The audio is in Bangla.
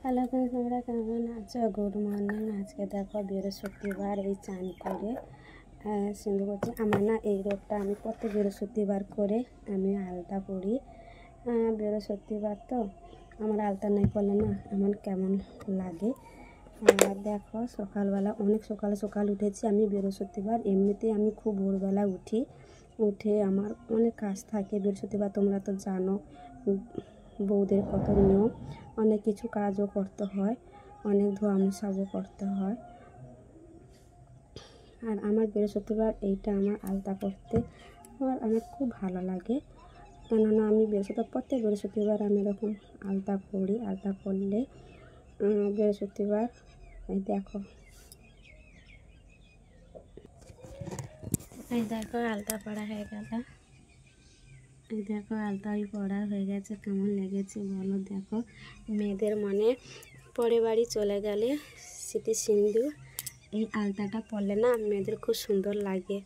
হ্যালো ফ্রেন্ডস, তোমরা কেমন আছো? Good morning. আজকে দেখো বৃহস্পতিবার, এই চান করে সিঁদুর করছি। আমার না এই রোগটা আমি প্রত্যেক বৃহস্পতিবার করে আমি আলতা পরি। বৃহস্পতিবার তো আমার আলতা নাই করলে না আমার কেমন লাগে। দেখো সকালবেলা অনেক সকাল উঠেছি আমি। বৃহস্পতিবার এমনিতেই আমি খুব ভোরবেলা উঠে আমার অনেক কাজ থাকে। বৃহস্পতিবার তোমরা তো জানো বউদের কত নিয়ম, অনেক কিছু কাজও করতে হয়, অনেক ধোয়া মোছাও করতে হয়। আর আমার বৃহস্পতিবার এইটা আমার আলতা করতে আমার খুব ভালো লাগে। কেননা আমি প্রত্যেক বৃহস্পতিবার আমি এরকম আলতা পরি। আলতা করলে বৃহস্পতিবার এই দেখো আলতা পড়া হয়ে গেল। এই দেখো আলতাই পড়া হয়ে গেছে। কেমন লেগেছে বলো। দেখো মেয়েদের মনে পরে বাড়ি চলে গেলে স্মৃতি সিন্দুর এই আলতাটা পরলে না মেয়েদের খুব সুন্দর লাগে।